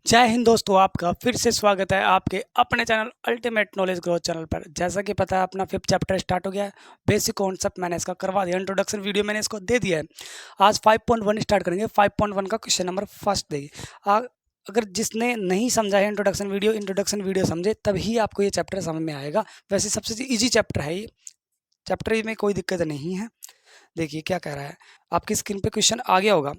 जय हिंद दोस्तों, आपका फिर से स्वागत है आपके अपने channel ultimate knowledge growth channel पर। जैसा कि पता है, अपना 5th चैप्टर स्टार्ट हो गया है। बेसिक कॉन्सेप्ट मैंने इसका करवा दिया, इंट्रोडक्शन वीडियो मैंने इसको दे दिया है। आज 5.1 स्टार्ट करेंगे। 5.1 का क्वेश्चन नंबर फर्स्ट देखिए। अगर जिसने नहीं समझा है इंट्रोडक्शन वीडियो समझे तभी आपको ये चैप्टर समझ में आएगा। वैसे सबसे ईजी चैप्टर है ये चैप्टर, में कोई दिक्कत नहीं है। देखिए क्या कह रहा है, आपकी स्क्रीन पे क्वेश्चन आ गया होगा।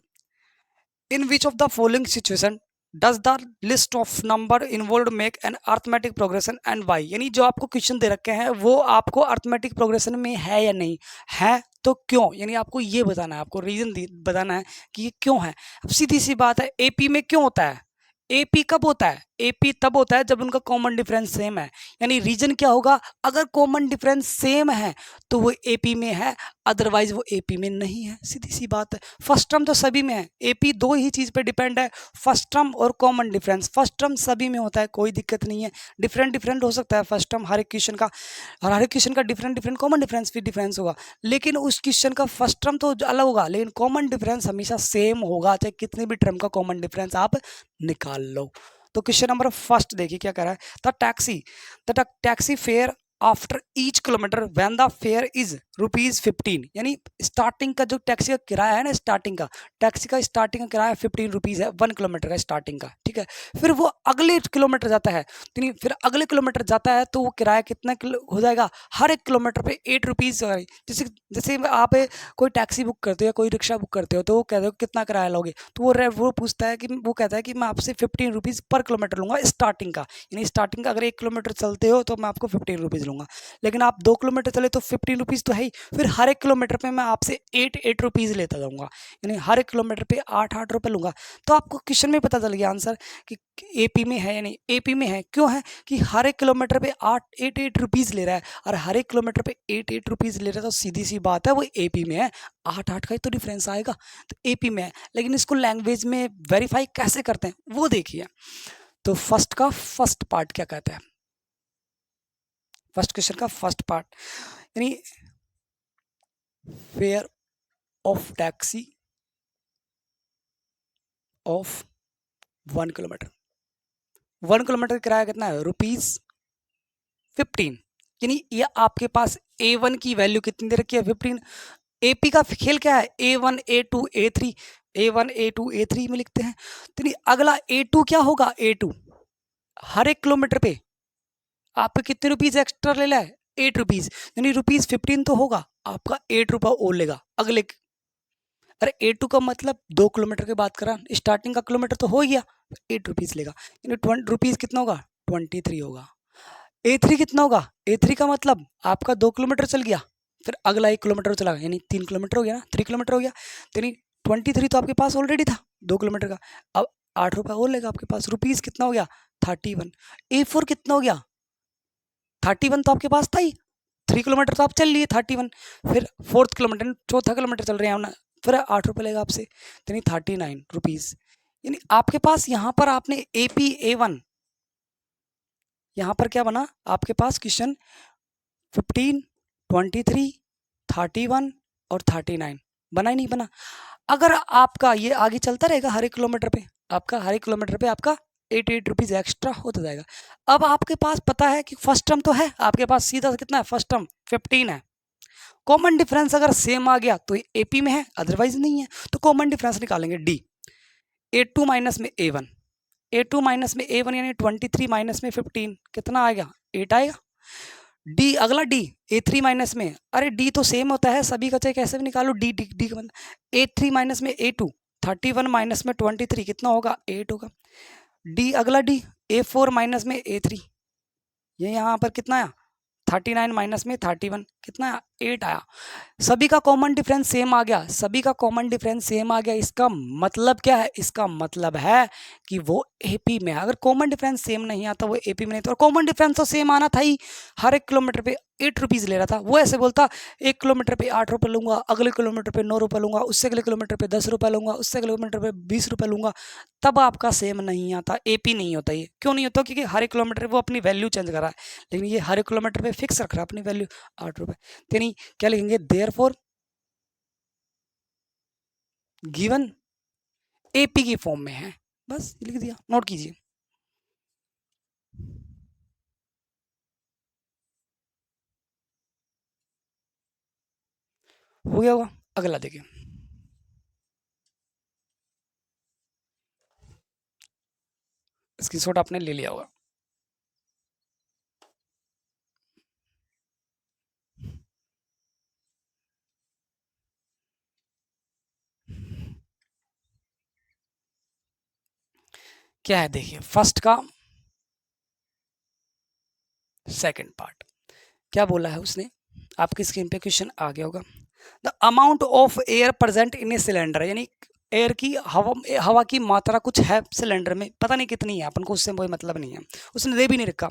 In which of the following situation does the list of number involve make an arithmetic progression and why. यानी जो आपको क्वेश्चन दे रखे हैं वो आपको अर्थमेटिक प्रोग्रेशन में है या नहीं है, तो क्यों। यानी आपको ये बताना है, आपको रीजन बताना है कि ये क्यों है। अब सीधी सी बात है, एपी में क्यों होता है, एपी कब होता है, एपी तब होता है जब उनका कॉमन डिफरेंस सेम है। यानी रीजन क्या होगा, अगर कॉमन डिफरेंस सेम है तो वो एपी में है, अदरवाइज वो एपी में नहीं है। सीधी सी बात है। फर्स्ट टर्म तो सभी में है, एपी दो ही चीज पे डिपेंड है, फर्स्ट टर्म और कॉमन डिफरेंस। फर्स्ट टर्म सभी में होता है, कोई दिक्कत नहीं है। डिफरेंट हो सकता है फर्स्ट टर्म हर एक क्वेश्चन का, और हर एक क्वेश्चन का डिफरेंट कॉमन डिफरेंस भी डिफरेंस होगा, लेकिन उस क्वेश्चन का फर्स्ट टर्म तो अलग होगा, लेकिन कॉमन डिफरेंस हमेशा सेम होगा, चाहे कितने भी टर्म का कॉमन डिफरेंस आप निकाल लो। तो क्वेश्चन नंबर फर्स्ट देखिए क्या कह रहा है। The taxi fare after each kilometre when the fair is ₹15। यानी स्टार्टिंग का जो टैक्सी का किराया है ना, स्टार्टिंग का टैक्सी का स्टार्टिंग का किराया 15 रुपीज़ है 1 किलोमीटर का स्टार्टिंग का, ठीक है। फिर वो अगले किलोमीटर जाता है, फिर अगले किलोमीटर जाता है तो वो किराया कितना हो जाएगा, हर एक किलोमीटर पे 8 रुपीज़। जैसे जैसे आप कोई टैक्सी बुक करते हो या कोई रिक्शा बुक करते हो तो वो कहते हो कितना किराया लोगे, तो वो पूछता है कि वो कहता है कि मैं आपसे 15 रुपीज़ पर किलोमीटर लूँगा स्टार्टिंग का। यानी स्टार्टिंग का अगर 1 किलोमीटर चलते हो तो मैं आपको 15 रुपीज़ लूँगा, लेकिन आप 2 किलोमीटर चले तो 15 रुपीज़ तो है ही। फिर हर एक किलोमीटर पे मैं आपसे 8 रुपीज़ लेता जाऊँगा, यानी हर एक किलोमीटर पे 8 रुपये लूँगा। तो आपको क्वेश्चन में पता चल गया आंसर कि एपी में है या नहीं। एपी में है, क्यों है कि हर एक किलोमीटर पे 8 रुपीज़ ले रहा है, और हर एक किलोमीटर पे 8 रुपीज़ ले रहा है, तो सीधी सी बात है वो एपी में है। 8 का ही तो डिफरेंस आएगा, तो एपी में है। लेकिन इसको लैंग्वेज में वेरीफाई कैसे करते हैं वो देखिए। तो फर्स्ट का फर्स्ट पार्ट क्या कहता है, फर्स्ट क्वेश्चन का फर्स्ट पार्ट, यानी fair of taxi of 1 kilometre. 1 kilometre किराया कितना है, ₹15। यानी ये आपके पास A1 की वैल्यू कितनी दे रखी है, 15। एपी का खेल क्या है, A1 A2 A3, A1 A2 A3 में लिखते हैं। तो अगला A2 क्या होगा, A2 हर एक किलोमीटर पे आपको कितने रुपीज एक्स्ट्रा ले रहा है, 8 रुपीज, यानी ₹15 तो होगा, आपका 8 रुपया और लेगा अगले। अरे A2 का मतलब 2 किलोमीटर की बात करा, स्टार्टिंग का किलोमीटर तो हो गया, 8 रुपीज लेगा, यानी 20 रुपीज कितना होगा, 23 होगा। A3 कितना होगा, A3 का मतलब आपका 2 किलोमीटर चल गया, फिर अगला 1 किलोमीटर चला गया, यानी 3 किलोमीटर हो गया ना, 3 किलोमीटर हो गया। तो यानी 23 तो आपके पास ऑलरेडी था 2 किलोमीटर का, अब 8 रुपये और लेगा आपके पास, रुपीज कितना हो गया, 31। A4 कितना हो गया, 31 तो आपके पास था ही, 3 किलोमीटर तो आप चल लिए 31, फिर 4th किलोमीटर चौथा किलोमीटर चल रहे हैं ना, फिर 8 रुपये लेगा आपसे, यानी 39 रुपीज़। यानी आपके पास यहाँ पर आपने AP A1, यहाँ पर क्या बना आपके पास क्वेश्चन 15, 23, 31 और 39 बना ही नहीं बना। अगर आपका ये आगे चलता रहेगा हर एक किलोमीटर पे, आपका हर एक किलोमीटर पे आपका 8 रुपीज़ एक्स्ट्रा होता जाएगा। अब आपके पास पता है कि फर्स्ट टर्म तो है आपके पास, सीधा कितना है, फर्स्ट टर्म 15 है। कॉमन डिफरेंस अगर सेम आ गया तो ये एपी में है, अदरवाइज नहीं है। तो कॉमन डिफरेंस निकालेंगे डी, A2 माइनस में A1, A2 माइनस में A1 यानी 23 माइनस में 15 कितना आएगा, 8 आएगा। डी अगला डी A3 माइनस में, अरे डी तो सेम होता है सभी का, चाहे कैसे भी निकालो, डी डी डी का मतलब A3 माइनस में A2, 31 माइनस में 23 कितना होगा, 8 होगा। डी अगला डी A4 माइनस में A3, ये यहाँ पर कितना आया, 39 माइनस में 31 कितना आया, 8 आया। सभी का कॉमन डिफरेंस सेम आ गया, सभी का कॉमन डिफरेंस सेम आ गया। इसका मतलब क्या है, इसका मतलब है कि वो एपी में है। अगर कॉमन डिफरेंस सेम नहीं आता वो एपी में नहीं था, और कॉमन डिफरेंस तो सेम आना था ही, हर एक किलोमीटर पे 8 रुपीज़ ले रहा था। वो ऐसे बोलता 1 किलोमीटर पे 8 रुपये लूंगा, अगले किलोमीटर पे 9 रुपये लूंगा, उससे अगले किलोमीटर पे 10 रुपये लूंगा, उससे अगले किलोमीटर पे 20 रुपये लूंगा, तब आपका सेम नहीं आता, एपी नहीं होता। ये क्यों नहीं होता, क्योंकि हर एक किलोमीटर वो अपनी वैल्यू चेंज कर रहा है, लेकिन ये हर एक किलोमीटर पे फिक्स रख रहा है अपनी वैल्यू 8 रुपये। यानी क्या लिखेंगे, देयरफॉर गिवन एपी की फॉर्म में है, बस लिख दिया, नोट कीजिए। हो गया होगा। अगला देखिए, स्क्रीनशॉट आपने ले लिया होगा। क्या है देखिए, फर्स्ट का सेकंड पार्ट क्या बोला है उसने, आपकी स्क्रीन पे क्वेश्चन आ गया होगा। The amount of air present in a cylinder, यानी एयर की हवा की मात्रा कुछ है सिलेंडर में, पता नहीं कितनी है, अपन को उससे कोई मतलब नहीं है, उसने दे भी नहीं रखा।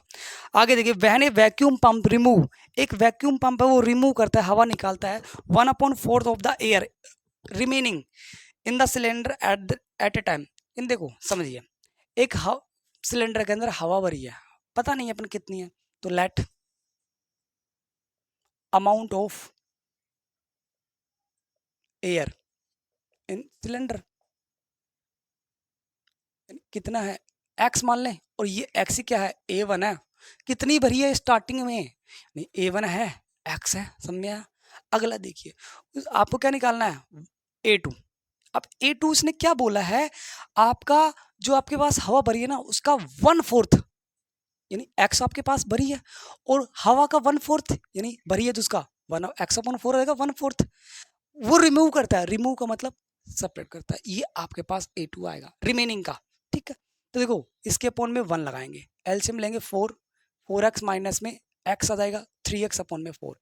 आगे देखिए, when a vacuum pump remove, एक वैक्यूम पंप है वो रिमूव करता है, हवा निकालता है 1/4 of the air remaining in the cylinder at a time. इन देखो समझिए, एक सिलेंडर के अंदर हवा भरी है, पता नहीं अपन कितनी है, तो let amount of air in cylinder कितना है, एक्स मान लें, और ये एक्स ही क्या है, A1 है, कितनी भरी है स्टार्टिंग में, नहीं A1 है, एक्स है, समझ में आया। अगला देखिए, आपको क्या निकालना है, A2। अब A2 इसने क्या बोला है, आपका जो आपके पास हवा भरी है ना उसका 1/4, यानी एक्स आपके पास भरी है और हवा का 1/4 यानी भरी है, तो उसका 1x/4 रहेगा 1/4, वो रिमूव करता है, रिमूव का मतलब सेपरेट करता है, ये आपके पास A2 आएगा रिमेनिंग का। ठीक है, तो देखो इसके अपॉन में 1 लगाएंगे, एलसीएम लेंगे 4x माइनस में x आ जाएगा 3x/4,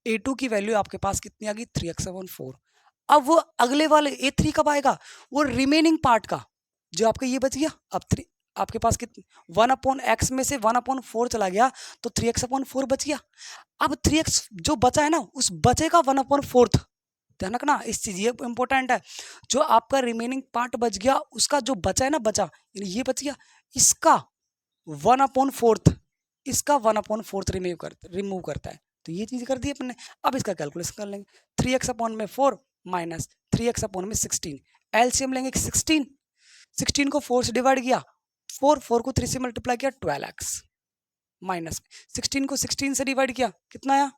A2 की वैल्यू आपके पास कितनी आ गई, 3x/4। अब वो अगले वाले A3 कब आएगा, वो रिमेनिंग पार्ट का, जो आपका ये बच गया, अब 3 आपके पास कितनी, 1/x में से 1/4 चला गया, तो 3x/4 बच गया। अब 3x जो बचा है ना, उस बचे का 1/4, ध्यान रखना इस चीज, ये इंपॉर्टेंट है, जो आपका रिमेनिंग पार्ट बच गया उसका जो बचा है ना, बचा यानी ये बच गया, इसका 1/4, इसका 1/4 रिमूव करता है, तो ये चीज कर दी अपने। अब इसका कैलकुलेशन कर लेंगे, 3x/4 माइनस 3x/16, एलसीएम लेंगे 16, 16 को 4 से डिवाइड किया, 4 को 3 से मल्टीप्लाई किया 12x, माइनस 16 को 16 से डिवाइड किया, कितना आया,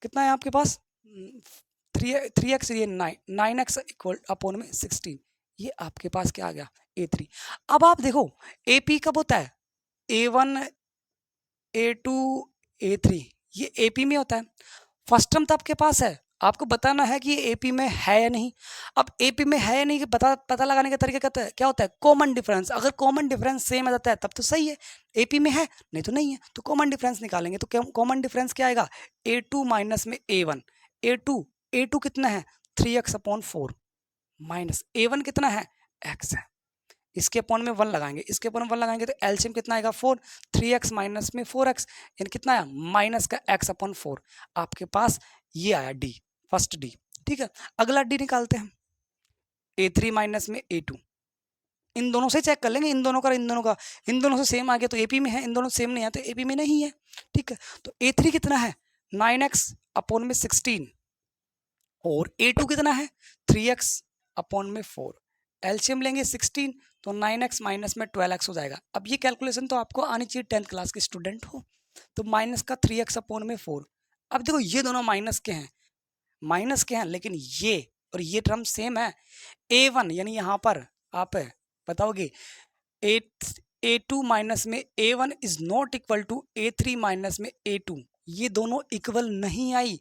कितना है आपके पास, 3x, ये 9x इक्वल अपॉन में 16, ये आपके पास क्या आ गया, A3। अब आप देखो AP कब होता है, A1 A2 A3, ये AP में होता है। फर्स्ट टर्म तो आपके पास है, आपको बताना है कि ये AP में है या नहीं। अब AP में है या नहीं कि पता लगाने का तरीका क्या होता है, कॉमन डिफरेंस, अगर कॉमन डिफरेंस सेम आ जाता है तब तो सही है, AP में है नहीं तो नहीं है, तो कॉमन डिफरेंस निकालेंगे, तो कॉमन डिफरेंस क्या आएगा, A2 माइनस में A1, A2 कितना है 3x/4 माइनस A1 कितना है, x है, इसके अपॉन में 1 लगाएंगे, इसके अपॉन 1 लगाएंगे तो एलसीएम कितना आएगा 4, 3x माइनस में 4x, यानी कितना आया माइनस का x/4, आपके पास ये आया डी, फर्स्ट डी। ठीक है, अगला डी निकालते हैं, A3 माइनस में A2, इन दोनों से चेक कर लेंगे, इन दोनों का इन दोनों का, इन दोनों से सेम आ गया तो AP में है, इन दोनों सेम नहीं है तो AP में नहीं है। ठीक है, तो A3 कितना है 9x/16 और A2 कितना है 3x/4, एलसीएम लेंगे 16, तो 9x माइनस में 12x हो जाएगा। अब ये कैलकुलेशन तो आपको आनी चाहिए 10th क्लास के स्टूडेंट हो, तो माइनस का 3x/4। अब देखो ये दोनों माइनस के हैं, माइनस के हैं, लेकिन ये और ये टर्म सेम है, A1 यानी यहाँ पर आप बताओगे ए A2 माइनस में A1 is not equal to A3 minus में A2, ये दोनों इक्वल नहीं आई।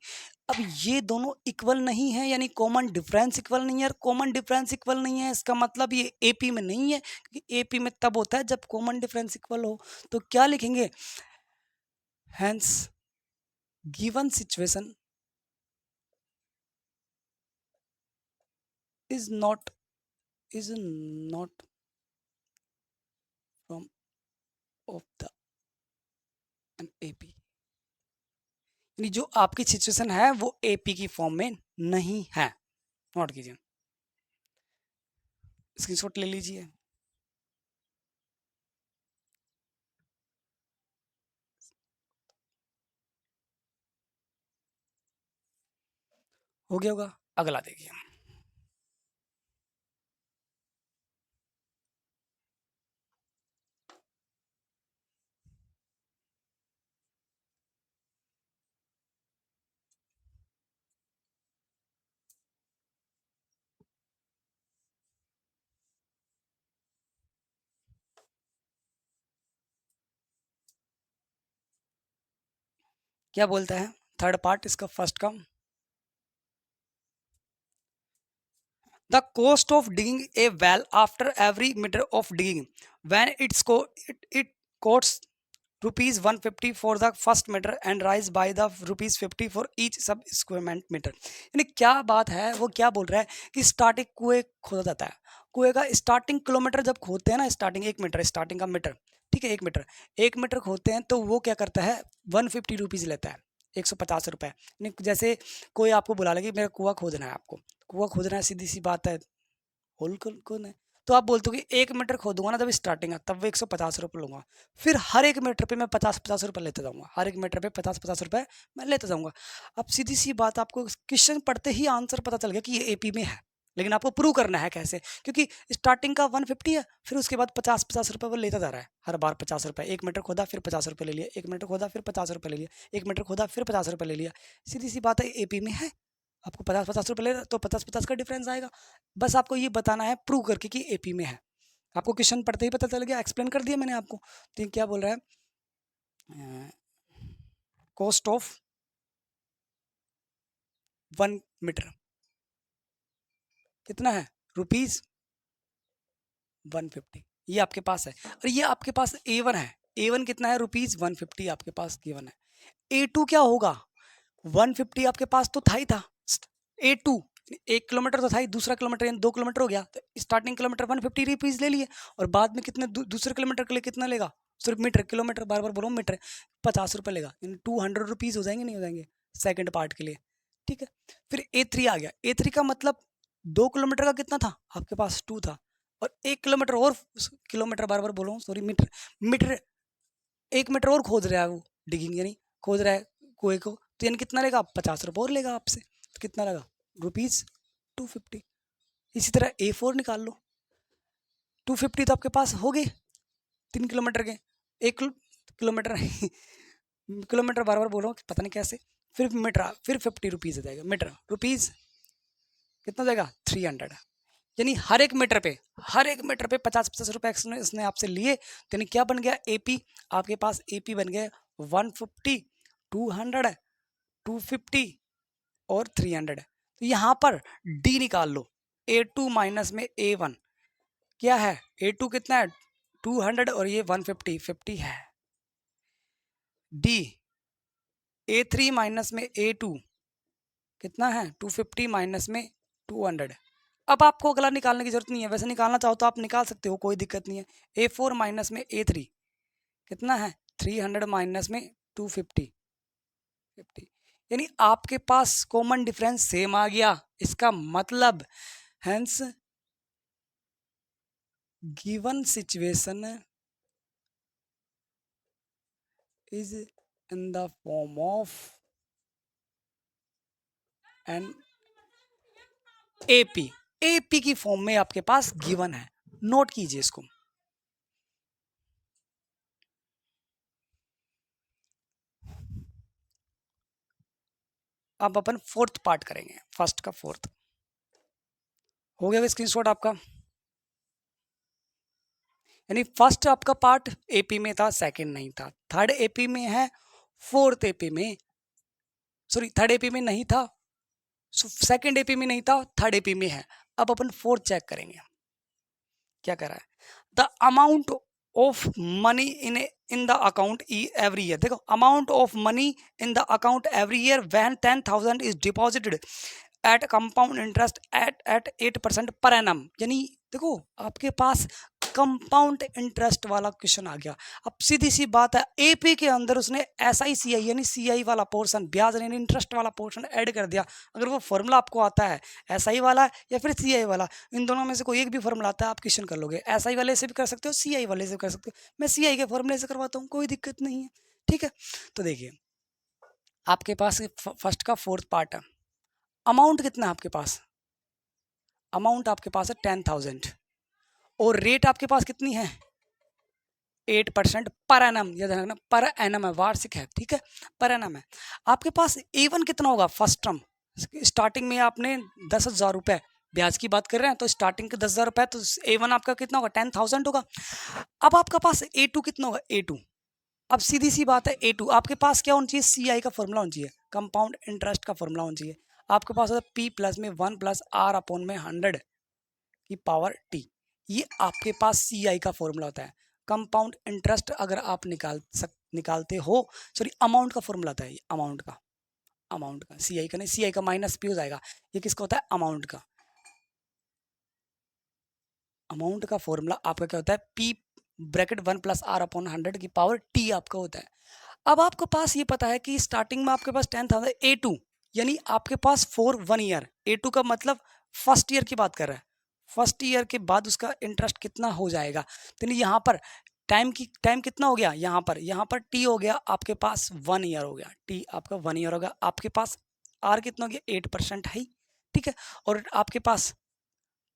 अब ये दोनों इक्वल नहीं है यानी कॉमन डिफरेंस इक्वल नहीं है, और कॉमन डिफरेंस इक्वल नहीं है इसका मतलब ये AP में नहीं है, क्योंकि AP में तब होता है जब कॉमन डिफरेंस इक्वल हो। तो क्या लिखेंगे, hence given situation is not form of the an AP, यानी जो आपकी सिचुएशन है वो AP की फॉर्म में नहीं है, नोट कीजिए, स्क्रीनशॉट ले लीजिए। हो गया होगा। अगला देखिए, क्या बोलता है थर्ड पार्ट इसका फर्स्ट का, the cost of digging a well after every metre of digging when it cost rupees 150 for the first metre and rise by the rupees 50 for each subsequent metre. यानी क्या बात है, वो क्या बोल रहा है कि स्टार्टिंग कुएं खोदा जाता है, कुएं का स्टार्टिंग किलोमीटर जब खोदते हैं ना, स्टार्टिंग 1 मीटर, स्टार्टिंग का मीटर, ठीक है, 1 मीटर खोदते हैं तो वो क्या करता है 150 रुपीज़ लेता है, 150 रुपये। यानी जैसे कोई आपको बुला लेगा मेरा कुआं खोदना है, आपको कुआं खोदना है, सीधी सी बात है, होल कौन है, तो आप बोलते हो कि 1 मीटर खोदूंगा ना जब स्टार्टिंग है तब वो 150 रुपये लूंगा, फिर हर 1 मीटर पे मैं 50-50 रुपये लेते जाऊंगा, हर 1 मीटर पे 50-50 रुपये मैं लेते जाऊंगा। अब सीधी सी बात, आपको क्वेश्चन पढ़ते ही आंसर पता चल गया कि ये एपी में है, लेकिन आपको प्रूव करना है कैसे, क्योंकि स्टार्टिंग का 150 है, फिर उसके बाद 50-50 रुपये वो लेता जा रहा है, हर बार 50 रुपये, 1 मीटर खोदा फिर 50 रुपये ले लिया, 1 मीटर खोदा फिर 50 रुपये ले लिया, 1 मीटर खोदा फिर 50 रुपये ले लिया। सीधी सी बात है एपी में है, आपको 50-50 रुपये ले रहा तो 50-50 का डिफरेंस आएगा। बस आपको ये बताना है प्रूव करके कि एपी में है, आपको क्वेश्चन पढ़ते ही पता चल गया, एक्सप्लेन कर दिया मैंने आपको। तो ये क्या बोल रहा है, कॉस्ट ऑफ 1 मीटर कितना है, रुपीज 150, ये आपके पास है, और ये आपके पास A1 है, A1 कितना है रुपीज 150 आपके पास गिवन है। A2 क्या होगा, 150 आपके पास तो था ही था, A2 1 किलोमीटर तो था ही, दूसरा किलोमीटर यानी 2 किलोमीटर हो गया, तो स्टार्टिंग किलोमीटर 150 रुपीज ले लिए, और बाद में कितने दूसरे किलोमीटर के लिए कितना लेगा, सिर्फ मीटर, किलोमीटर बार बार बोलो मीटर, 50 रुपये लेगा, यानी 200 रुपीज हो जाएंगे, नहीं हो जाएंगे सेकंड पार्ट के लिए, ठीक है। फिर A3 आ गया, A3 का मतलब 2 किलोमीटर का कितना था आपके पास 2 था, और 1 किलोमीटर और, किलोमीटर बार बार बोलो सॉरी, मीटर, मीटर 1 मीटर और खोद रहा है वो, डिगिंग यानी खोद रहा है कुएं को, तो यानी कितना लेगा 50 रुपये और लेगा आपसे, तो कितना लगा रुपीज 250। इसी तरह A4 निकाल लो, 250 तो आपके पास हो गए 3 किलोमीटर के, 1 किलोमीटर किलोमीटर बार बार बोल रहा हूँ पता नहीं कैसे, फिर मीटर, फिर 50 रुपीज़ आ जाएगा, मीटर रुपीज़ कितना जाएगा 300, यानी हर एक मीटर पे 50-50 रुपये इसने आपसे लिए, तो यानी क्या बन गया एपी, आपके पास एपी बन गया 150, 200, 250 और 300। तो यहाँ पर डी निकाल लो, A2 माइनस में A1 क्या है, A2 कितना है 200 और ये 150 50 है, डी A3 माइनस में A2 कितना है 250 माइनस में 200। अब आपको अगला निकालने की जरूरत नहीं है, वैसे निकालना चाहो तो आप निकाल सकते हो, कोई दिक्कत नहीं है। A4 माइनस में A3 कितना है 300 माइनस में 250 50, यानी आपके पास कॉमन डिफरेंस सेम आ गया, इसका मतलब hence given situation is in the form of an AP, AP की फॉर्म में आपके पास गिवन है, नोट कीजिए इसको। अब अपन फोर्थ पार्ट करेंगे, फर्स्ट का फोर्थ हो गया स्क्रीनशॉट आपका, यानी फर्स्ट आपका पार्ट एपी में था, सेकंड नहीं था, थर्ड एपी में है, फोर्थ एपी में, सॉरी थर्ड एपी में नहीं था, सेकंड एपी में नहीं था, थर्ड एपी में है। अब अपन फोर्थ चेक करेंगे, क्या कर रहा है, the amount of money in the account every year, देखो amount of money in the account every year when 10,000 is deposited at compound interest at 8% per annum, यानी देखो आपके पास कंपाउंड इंटरेस्ट वाला क्वेश्चन आ गया। अब सीधी सी बात है, एपी के अंदर उसने SICI यानी CI वाला पोर्शन, ब्याज यानी इंटरेस्ट वाला पोर्शन ऐड कर दिया। अगर वो फॉर्मूला आपको आता है SI वाला या फिर CI वाला, इन दोनों में से कोई एक भी फॉर्मूला आता है आप क्वेश्चन कर लोगे, SI वाले से भी कर सकते हो, CI वाले से भी कर सकते हो, मैं CI के फॉर्मूले से करवाता हूँ, कोई दिक्कत नहीं है, ठीक है। तो देखिए आपके पास फर्स्ट का फोर्थ पार्ट है, अमाउंट कितना है आपके पास, अमाउंट आपके पास है 10,000 और रेट आपके पास कितनी है 8% पर एनम, याद रखना पर एनम है, वार्षिक है, ठीक है, पर एनम है। आपके पास A1 कितना होगा फर्स्ट टर्म, स्टार्टिंग में आपने 10,000 रुपये, ब्याज की बात कर रहे हैं तो स्टार्टिंग के 10,000 रुपये, तो A1 आपका कितना होगा 10,000 होगा। अब आपका पास A2 कितना होगा, A2 अब सीधी सी बात है, A2 आपके पास क्या होना चाहिए, CI का फॉर्मूला होना चाहिए, कंपाउंड इंटरेस्ट का फॉर्मूला होना चाहिए। आपके पास होता है P प्लस में 1 प्लस R अपॉन में 100 की पावर T। ये आपके पास CI का फॉर्मूला होता है। कंपाउंड इंटरेस्ट अगर आप निकालते हो, सॉरी अमाउंट का फॉर्मूला होता है ये, अमाउंट का CI का नहीं, CI का माइनस P हो जाएगा। ये किसका होता है, अमाउंट का फॉर्मूला आपका क्या होता है, P bracket 1 plus R upon 100 की पावर T आपका होता है। अब आपके पास ये पता है कि स्टार्टिंग में आपके पास 10,000 A2, यानी आपके पास फॉर 1 ईयर, A2 का मतलब फर्स्ट ईयर की बात कर रहा है, फर्स्ट ईयर के बाद उसका इंटरेस्ट कितना हो जाएगा। तो यहाँ पर टाइम कितना हो गया, यहाँ पर टी हो गया आपके पास 1 ईयर हो गया, टी आपका 1 ईयर होगा। आपके पास आर कितना हो गया, 8% है, ठीक है। और आपके पास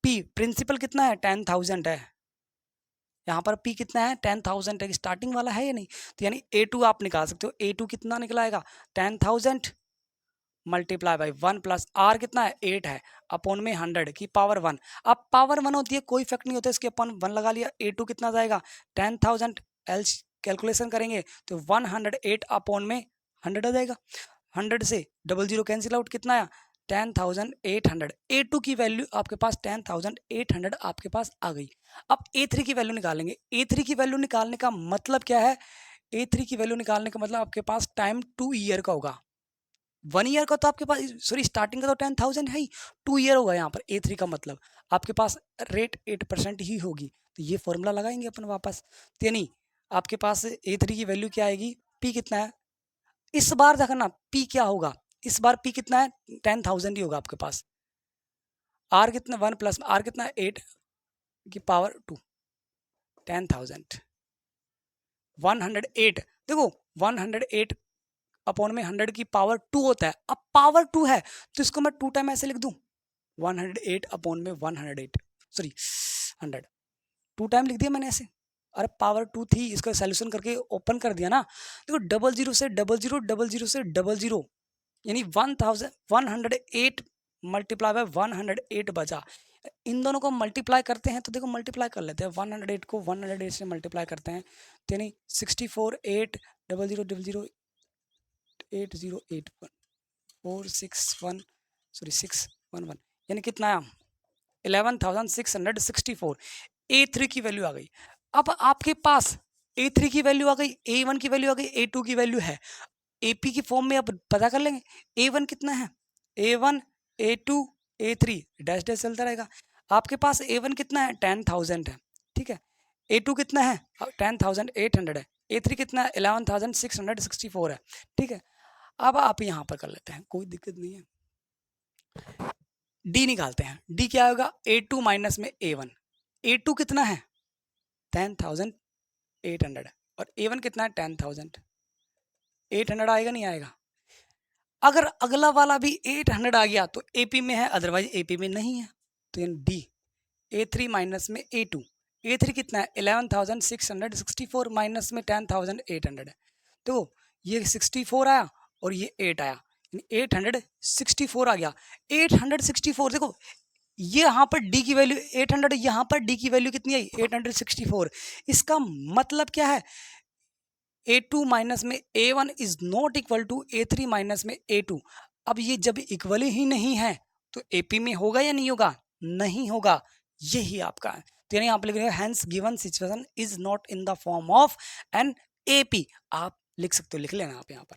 पी प्रिंसिपल कितना है, 10,000 है। यहाँ पर P कितना है, 10,000 है, स्टार्टिंग वाला है या नहीं। तो यानी A2 आप निकाल सकते हो, A2 कितना निकलाएगा, 10,000 मल्टीप्लाई बाई 1 प्लस R कितना है, 8 है, अपॉन में 100 की पावर 1। अब पावर 1 होती है, कोई इफेक्ट नहीं होता, इसके अपन 1 लगा लिया। A2 कितना जाएगा, 10,000 एल्स कैलकुलेशन करेंगे तो 108 अपॉन में 100 आ जाएगा। 100 से 00 कैंसिल आउट, कितना आया, 10,800। A2 की वैल्यू आपके पास 10,800 आपके पास आ गई। अब A3 की वैल्यू निकालेंगे। A3 की वैल्यू निकालने का मतलब क्या है, A3 की वैल्यू निकालने का मतलब आपके पास टाइम 2 ईयर का होगा। 1 ईयर का तो आपके पास, सॉरी स्टार्टिंग का तो 10,000 है ही, 2 ईयर होगा यहाँ पर। A3 का मतलब आपके पास रेट 8% ही होगी। तो ये फॉर्मूला लगाएंगे अपन वापस, तो यानी आपके पास A3 की वैल्यू क्या आएगी, P कितना है, इस बार देखना P क्या होगा, इस बार P कितना है, 10,000 ही होगा आपके पास। R कितना, 1 प्लस R कितना है, 8 की पावर 2, 10,000 108। देखो 108 अपॉन में 100 की पावर 2 होता है। अब पावर 2 है तो इसको मैं 2 टाइम ऐसे लिख दूं, 108 अपॉन में 108, सॉरी 100, 2 टाइम लिख दिया मैंने ऐसे। अरे पावर 2 थी, इसका सॉल्यूशन करके ओपन कर दिया ना। देखो 00 से 00, 00 से 00, यानी 108 मल्टीप्लाई बाय 108 बचा। इन दोनों को मल्टीप्लाई करते हैं तो देखो मल्टीप्लाई कर लेते हैं, 108 को 108 से मल्टीप्लाई करते हैं तो यानी 64 8 00 00 8081 461, सॉरी 611, यानी कितना आया, 11,664। A3 की वैल्यू आ गई। अब आपके पास A3 की वैल्यू आ गई, A1 की वैल्यू आ गई, A2 की वैल्यू है, AP की फॉर्म में अब पता कर लेंगे। A1 कितना है, A1 A2 A3 dash dash चलता रहेगा। आपके पास A1 कितना है, 10,000 है, ठीक है। A2 कितना है, 10,800 है। A3 कितना है, 11,664 है, ठीक है। अब आप यहाँ पर कर लेते हैं, कोई दिक्कत नहीं है। डी निकालते हैं, डी क्या होगा, A2 माइनस में A1। A2 कितना है, 10,800 है, और A1 कितना है, 10,800 आएगा नहीं आएगा। अगर अगला वाला भी 800 आ गया तो AP में है, अदरवाइज AP में नहीं है। तो डी A3 माइनस में A2, A3 कितना है, 11,664 माइनस में 10,800 है। तो ये 64 आया और ये 8 आया, 864 आ गया। 864 देखो, ये यहाँ पर डी की वैल्यू 800, यहाँ पर डी की वैल्यू कितनी आई, 864। इसका मतलब क्या है, A2 माइनस में A1 is not equal to A3 minus में A2। अब ये जब इक्वल ही नहीं है तो AP में होगा या नहीं होगा, नहीं होगा, यही आपका है। तो यानी आप लिख रहे हो hence given situation is not in the form of an AP। आप लिख सकते हो, लिख लेना आप यहाँ पर,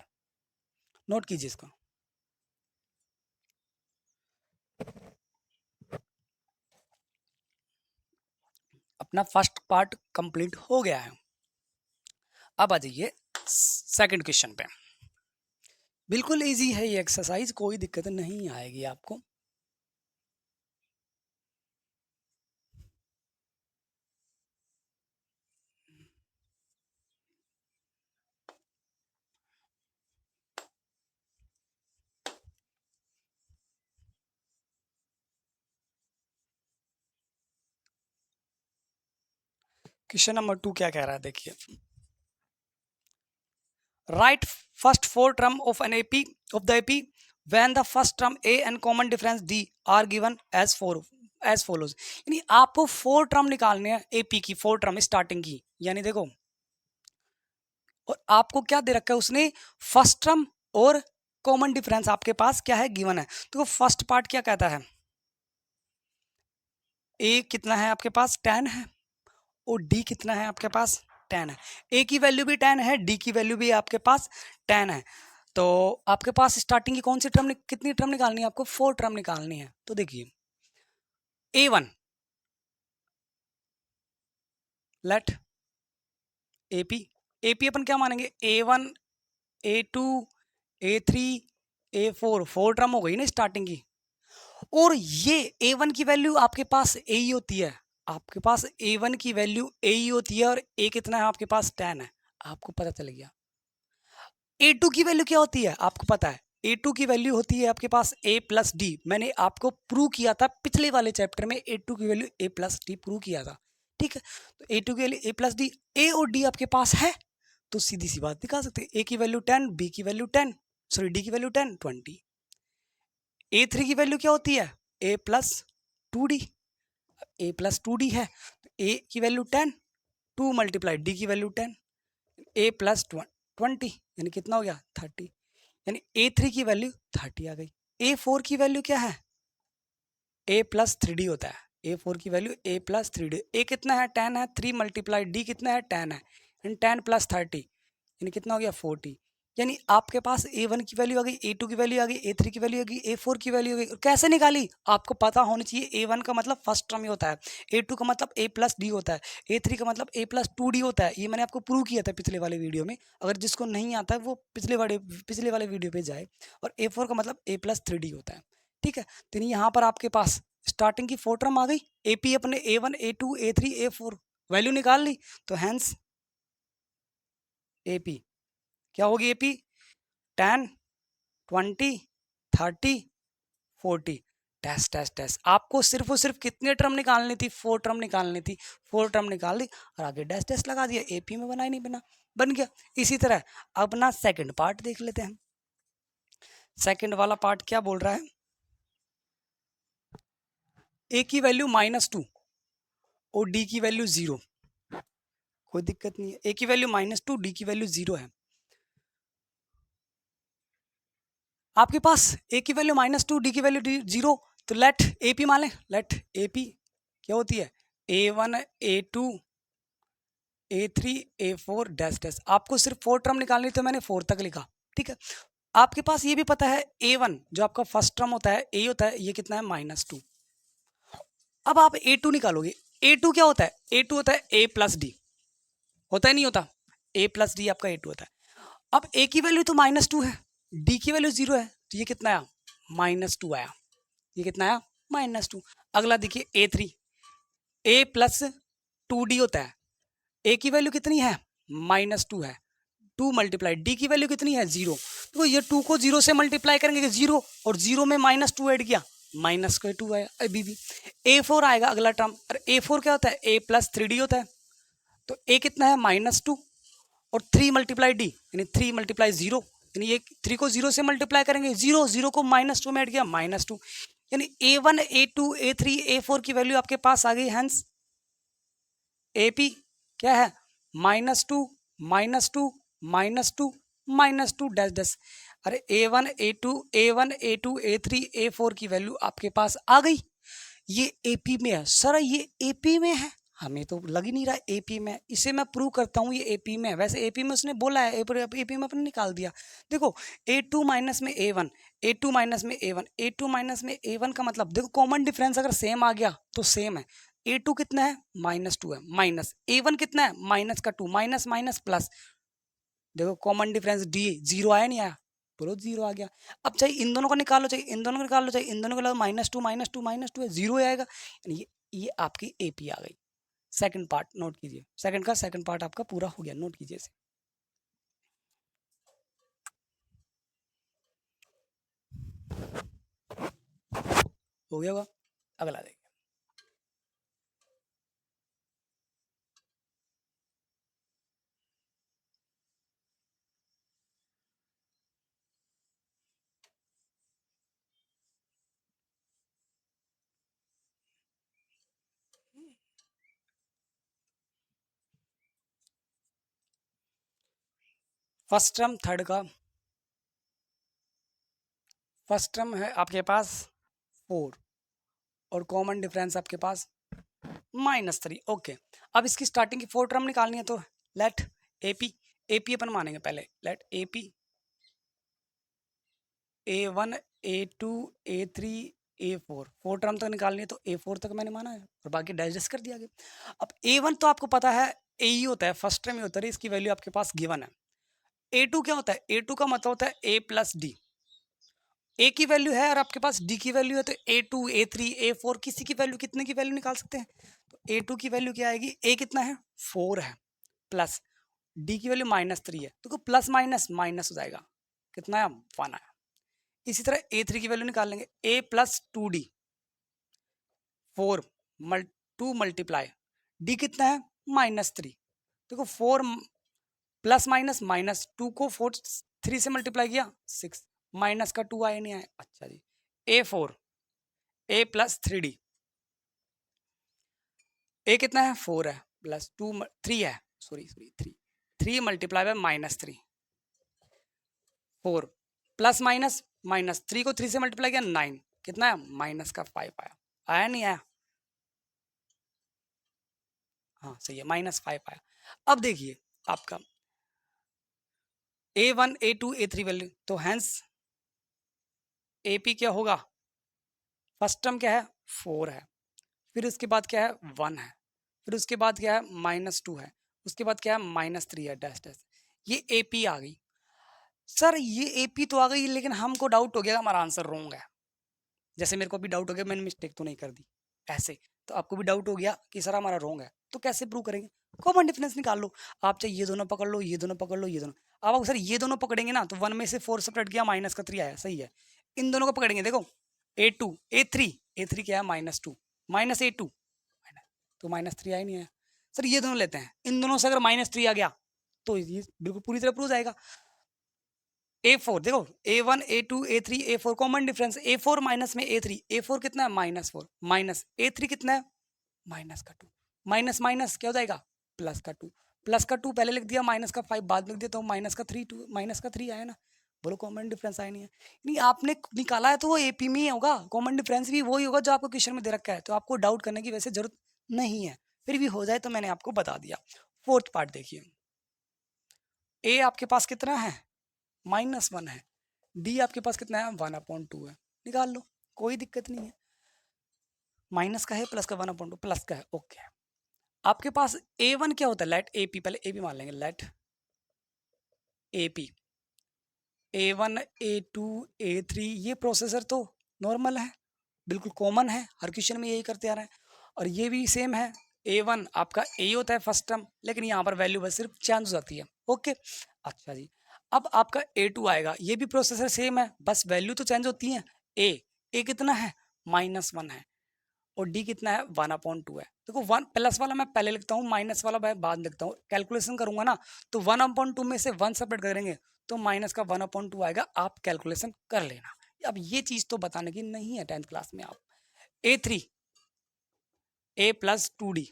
नोट कीजिए इसको। अपना फर्स्ट पार्ट कंप्लीट हो गया है। अब आ जाइए सेकंड क्वेश्चन पे। बिल्कुल इजी है ये एक्सरसाइज, कोई दिक्कत नहीं आएगी आपको। क्वेश्चन नंबर 2 क्या कह रहा है, देखिए, write first 4 term of an AP of the AP when the first term A and common difference D are given as follows. यानी आपको 4 टर्म निकालने हैं AP की, 4 टर्म स्टार्टिंग की। यानी देखो और आपको क्या दे रखा है उसने, फर्स्ट टर्म और कॉमन डिफरेंस आपके पास क्या है, गिवन है। तो फर्स्ट पार्ट क्या कहता है, ए कितना है आपके पास, 10 है, और डी कितना है आपके पास, 10 है। ए की वैल्यू भी 10 है, डी की वैल्यू भी आपके पास 10 है। तो आपके पास स्टार्टिंग की कौन सी टर्म, कितनी टर्म निकालनी है आपको, 4 टर्म निकालनी है। तो देखिए A1 लेट AP, AP अपन क्या मानेंगे, A1 A2 A3 A4, 4 term हो गई ना स्टार्टिंग की। और ये A1 की वैल्यू आपके पास ए ही होती है, आपके पास A1 की वैल्यू ए ही होती है, और ए कितना है आपके पास, 10 है। आपको पता चल गया। A2 की वैल्यू क्या होती है आपको पता है, A2 की वैल्यू होती है आपके पास A प्लस डी। मैंने आपको प्रूव किया था पिछले वाले चैप्टर में, A2 की value A plus D prove किया था, ठीक है। तो A2 की वैल्यू A प्लस डी, ए और डी आपके पास है, तो सीधी सी बात निकाल सकते हैं। ए की वैल्यू 10, बी की वैल्यू 10, सॉरी डी की वैल्यू 10, 20। A3 की वैल्यू क्या होती है, A plus two D, A plus two D है, तो ए की वैल्यू 10, 2 मल्टीप्लाई डी की वैल्यू 10, ए प्लस 20, यानी कितना हो गया, 30। यानी A3 की वैल्यू 30 आ गई। A4 की वैल्यू क्या है, A प्लस 3D होता है, A4 की वैल्यू A प्लस 3D। ए कितना है, 10 है, 3 मल्टीप्लाई डी कितना है, 10 है, यानी 10 प्लस 30, यानी कितना हो गया, 40। यानी आपके पास A1 की वैल्यू आ गई, A2 की वैल्यू आ गई, A3 की वैल्यू आ गई, A4 की वैल्यू आ गई। कैसे निकाली, आपको पता होना चाहिए। A1 का मतलब फर्स्ट टर्म ही होता है, A2 का मतलब A प्लस डी होता है, A3 का मतलब A प्लस 2D होता है। ये मैंने आपको प्रूव किया था पिछले वाले वीडियो में। अगर जिसको नहीं आता है वो पिछले वाले वीडियो पे जाए। और A4 का मतलब A प्लस 3D होता है, ठीक है। तो यहाँ पर आपके पास स्टार्टिंग की 4 टर्म आ गई, AP अपने A1 A2 A3 A4 value निकाल ली, तो हैंस AP क्या होगी, AP 10 20 30 40। टेस्ट टेस्ट टेस्ट, आपको सिर्फ और सिर्फ कितने टर्म निकालनी थी, 4 टर्म निकालनी थी, 4 टर्म निकाल ली और आगे डैश डैश लगा दिया, AP में बना ही नहीं बना, बन गया। इसी तरह अपना सेकंड पार्ट देख लेते हैं। सेकंड वाला पार्ट क्या बोल रहा है, A की वैल्यू -2 और D की वैल्यू 0, कोई दिक्कत नहीं है। A की वैल्यू -2, D की वैल्यू 0 है। आपके पास A की वैल्यू -2, D की वैल्यू 0, तो लेट AP मान लें, लेट AP क्या होती है, A1 A2 A3 A4 dash dash. आपको सिर्फ 4 टर्म निकालनी, तो मैंने 4 तक लिखा, ठीक है। आपके पास ये भी पता है A1 जो आपका फर्स्ट टर्म होता है, A होता है, ये कितना है, -2। अब आप A2 निकालोगे, A2 क्या होता है, A2 होता है A प्लस डी, होता है नहीं होता, A प्लस डी आपका A2 होता है। अब A की वैल्यू तो -2 है, D की वैल्यू 0 है, तो ये कितना आया, -2 आया। ये कितना आया, -2। अगला देखिए A3, A प्लस 2D होता है, A की वैल्यू कितनी है, -2 है, 2 मल्टीप्लाई डी की वैल्यू कितनी है, 0। तो ये 2 को 0 से मल्टीप्लाई करेंगे, 0 और 0 में -2 ऐड किया, -2 आया। अभी भी A4 आएगा अगला टर्म, और A4 क्या होता है, A प्लस 3D होता है। तो A कितना है, -2 और 3 मल्टीप्लाई डी, यानी 3 मल्टीप्लाई 0, यानी ये 3 को 0 से मल्टीप्लाई करेंगे, 0 0 को -2 में ऐड किया, -2, यानी A1 A2 A3 A4 की वैल्यू आपके पास आ गई। हैंस AP क्या है, -2 -2 -2 -2 डैश डैश। अरे A1 A2 A3 A4 की वैल्यू आपके पास आ गई। ये AP में है सर, ये AP में है, हमें तो लग ही नहीं रहा AP में। इसे मैं प्रूव करता हूँ ये AP में है। वैसे AP में उसने बोला है, AP में अपने निकाल दिया। देखो A2 माइनस में A1, A2 माइनस में A1, A2 माइनस में A1 का मतलब देखो कॉमन डिफरेंस अगर सेम आ गया तो सेम है। A2 कितना है, -2 है, माइनस A1 कितना है, -2, माइनस माइनस प्लस, देखो कॉमन डिफरेंस डी 0 आया नहीं आया, बोलो 0 आ गया। अब चाहे इन दोनों को निकालो, चाहे इन दोनों को निकाल लो, चाहे इन दोनों को निकालो, -2 -2 -2 है, 0 आएगा। यानी ये आपकी AP आ गई। सेकंड पार्ट नोट कीजिए, सेकंड का सेकंड पार्ट आपका पूरा हो गया, नोट कीजिए इसे। हो गया होगा, अगला देखिए। फर्स्ट टर्म थर्ड का, फर्स्ट टर्म है आपके पास 4 और कॉमन डिफरेंस आपके पास -3। ओके, अब इसकी स्टार्टिंग की 4 टर्म निकालनी है तो लेट एपी, एपी अपन मानेंगे पहले, late AP A1 A2 A3 A4, 4 term तक निकालनी है तो A4 तक मैंने माना है और बाकी डाइजेस्ट कर दिया गया। अब A1 तो आपको पता है ए ही होता है, फर्स्ट टर्म ही होता है, इसकी वैल्यू आपके पास गिवन है। A2 क्या होता है, A2 का मतलब होता है A प्लस डी, ए की वैल्यू है और आपके पास डी की वैल्यू है तो A2 A3 A4 किसी की वैल्यू, कितने की वैल्यू निकाल सकते हैं। तो A2 की वैल्यू क्या आएगी, A कितना है 4 है, प्लस डी की वैल्यू -3 है, तो प्लस माइनस माइनस हो जाएगा, कितना है 1 आया। इसी तरह A3 की वैल्यू निकाल लेंगे, A plus 2D 4 2 multiply D कितना है -3, देखो 4 प्लस माइनस माइनस 2 को 3 से मल्टीप्लाई किया 6, माइनस का 2 आया नहीं आया। अच्छा जी, A4 A प्लस 3D, ए कितना है 4 है, प्लस 2 3 है, sorry 3 multiply by -3, 4 plus minus minus 3 को 3 से मल्टीप्लाई किया 9, कितना है माइनस का 5 आया, आया नहीं आया, हाँ सही है -5 आया। अब देखिए आपका A1 A2 A3 वैल्यू, तो हैंस AP क्या होगा, फर्स्ट टर्म क्या है 4 है, फिर उसके बाद क्या है 1 है, फिर उसके बाद क्या है -2 है, उसके बाद क्या है -3 है, डैश डैश, ये AP आ गई। सर ये AP तो आ गई लेकिन हमको डाउट हो गया हमारा आंसर रॉन्ग है, जैसे मेरे को भी डाउट हो गया मैंने मिस्टेक तो नहीं कर दी ऐसे, तो आपको भी डाउट हो गया कि सर हमारा रॉन्ग है, तो कैसे प्रूव करेंगे, कॉमन डिफरेंस निकाल लो। आप चाहे ये दोनों पकड़ लो, ये दोनों पकड़ लो, ये दोनों, अब सर ये दोनों पकड़ेंगे ना तो 1 में से 4 सेपरेट किया -3 आया, सही है। इन दोनों को पकड़ेंगे, देखो A2 A3 क्या है -2 -A2 तो -3 आया नहीं है। सर ये दोनों लेते हैं, इन दोनों से अगर -3 आ गया तो ये बिल्कुल पूरी तरह प्रूव जाएगा। A4 देखो A1 A2 A3 A4 common difference, A4 minus में A3, A4 कितना है -4 माइनस A3 कितना है -2, माइनस माइनस क्या हो जाएगा +2, +2 पहले लिख दिया, -5 बाद में लिख दिया तो -3 आया ना, बोलो कॉमन डिफरेंस आया नहीं है। नहीं आपने निकाला है तो वो एपी में ही होगा, कॉमन डिफरेंस भी वही होगा जो आपको क्वेश्चन में दे रखा है, तो आपको डाउट करने की वैसे जरूरत नहीं है, फिर भी हो जाए तो मैंने आपको बता दिया। फोर्थ पार्ट देखिए, ए आपके पास कितना है -1 है, डी आपके पास कितना है 1/2 है, निकाल लो कोई दिक्कत नहीं है, माइनस का है प्लस का 1/2 प्लस का है, ओके। आपके पास A1 क्या होता है, लेट AP, पहले AP मान लेंगे, late AP A1 A2 A3, ये प्रोसेसर तो नॉर्मल है, बिल्कुल कॉमन है, हर क्वेश्चन में यही करते आ रहे हैं, और ये भी सेम है, A1 आपका A होता है फर्स्ट टर्म, लेकिन यहाँ पर वैल्यू बस सिर्फ चेंज हो जाती है, ओके। अच्छा जी, अब आपका A2 आएगा, ये भी प्रोसेसर सेम है, बस वैल्यू तो चेंज होती है। A कितना है -1 है, और डी कितना है 1/2 है। देखो 1 प्लस वाला मैं पहले लिखता हूँ, माइनस वाला मैं बाद लिखता हूँ, कैलकुलेशन करूंगा ना तो 1/2 में से 1 सेपरेट करेंगे तो माइनस का 1/2 आएगा, आप कैलकुलेशन कर लेना। अब ये चीज तो बताने की नहीं है 10th क्लास में। आप A3 A प्लस 2D,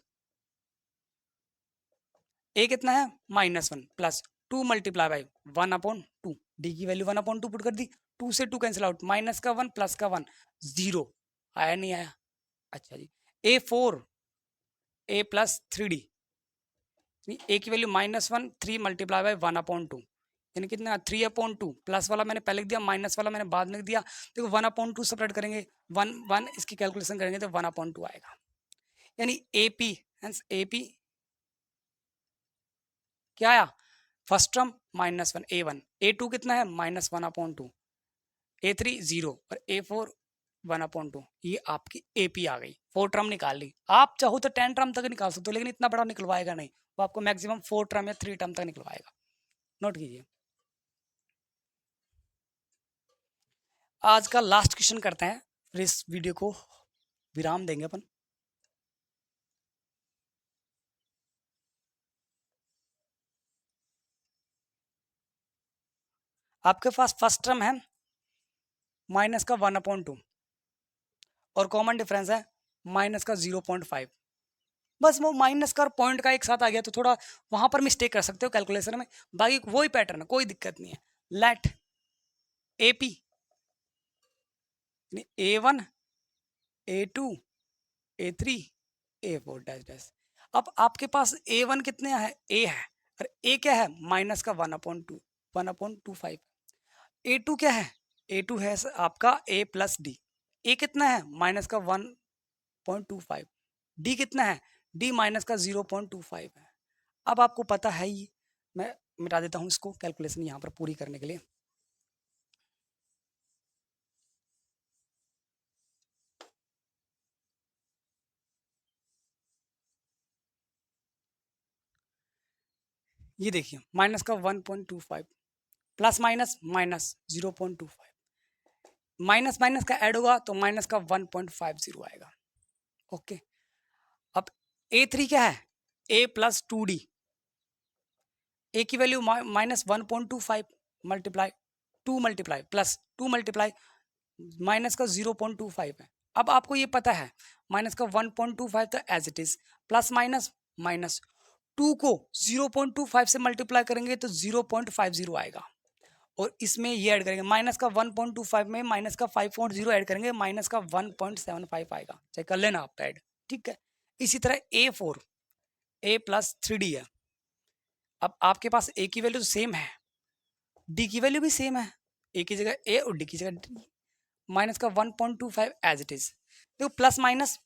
ए कितना है -1 प्लस 2 मल्टीप्लाई बाई 1/2, डी की वैल्यू 1/2 पुट कर दी, 2 से 2 कैंसिल आउट, माइनस का 1 प्लस का 1 0, आया नहीं आया। अच्छा जी, A4 A प्लस 3D, ए की वैल्यू -1 3 मल्टीप्लाई बाई 1/2, यानी कितना 3/2, प्लस वाला मैंने पहले लिख दिया, माइनस वाला मैंने बाद में लिख दिया। देखो 1/2 सेपरेट करेंगे, 1 इसकी कैलकुलेशन करेंगे तो 1/2 आएगा, यानी AP, हेंस AP क्या आया फर्स्ट टर्म -1 A1, A2 कितना है -1/2, A3 0 और A4 1/2, ये आपकी AP आ गई, 4 टर्म निकाल ली। आप चाहो तो 10 टर्म तक निकाल सकते हो, लेकिन इतना बड़ा निकलवाएगा नहीं, वो आपको मैक्सिमम 4 टर्म या 3 टर्म तक निकलवाएगा, नोट कीजिए। आज का लास्ट क्वेश्चन करते हैं, फिर इस वीडियो को विराम देंगे अपन। आपके पास फर्स्ट टर्म है माइनस का 1/2 और कॉमन डिफरेंस है माइनस का 0.5, बस वो माइनस का और पॉइंट का एक साथ आ गया तो थोड़ा वहां पर मिस्टेक कर सकते हो कैलकुलेशन में, बाकी वही पैटर्न है, कोई दिक्कत नहीं है। Let AP A1 A2 A3 A4 dash dash. अब आपके पास A1 कितने है, A है, और A क्या है, माइनस का 1/2, 1/25। A2 क्या है, A2 है आपका A प्लस डी। A कितना है, माइनस का 1/25। डी कितना है, डी माइनस का 0.25 है। अब आपको पता है ही, मैं मिटा देता हूँ इसको कैलकुलेशन यहाँ पर पूरी करने के लिए। ये देखिए माइनस का 1.25 plus minus minus 0.25, minus minus का ऐड होगा तो माइनस का 1.50 आएगा। ओके, अब A3 क्या है, A प्लस 2D। ए की value minus 1.25 multiply 2 multiply plus 2 multiply minus का 0.25 है। अब आपको ये पता है माइनस का 1.25 तो as it is, plus minus minus 2 को 0.25 से मल्टीप्लाई करेंगे तो 0.50 आएगा, और इसमें ये ऐड करेंगे माइनस का 1.25 में माइनस का 5.0 ऐड करेंगे, माइनस का 1.75 आएगा, चाहे कर लेना आप ऐड, ठीक है। इसी तरह A4 A प्लस 3D है। अब आपके पास A की वैल्यू तो सेम है, D की वैल्यू भी सेम है, A की जगह A और D की जगह D, माइनस का 1.25 एज इट इज। देखो प्लस माइनस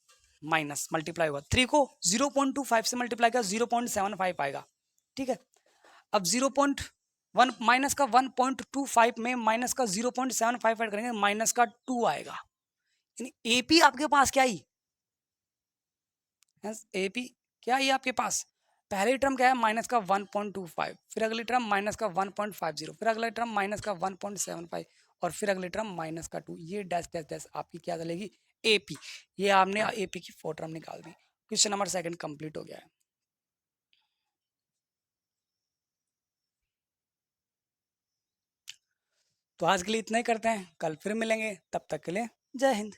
माइनस मल्टीप्लाई होगा, 3 को 0.25 से मल्टीप्लाई किया 0.75 आएगा, ठीक है। अब 0.1 माइनस का 1.25 में माइनस का 0.75 ऐड करेंगे, माइनस का 2 आएगा। यानी AP आपके पास क्या ही, AP क्या ही आपके पास, पहली टर्म क्या है माइनस का 1.25, फिर अगली टर्म माइनस का 1.50, फिर अगला टर्म माइनस का 1.75, और फिर अगली टर्म माइनस का 2। ये डैश डैश डैश आपकी क्या चलेगी, AP। ये आपने AP की 4 टर्म निकाल दी। क्वेश्चन नंबर 2 कंप्लीट हो गया है। तो आज के लिए इतना ही करते हैं, कल फिर मिलेंगे, तब तक के लिए जय हिंद।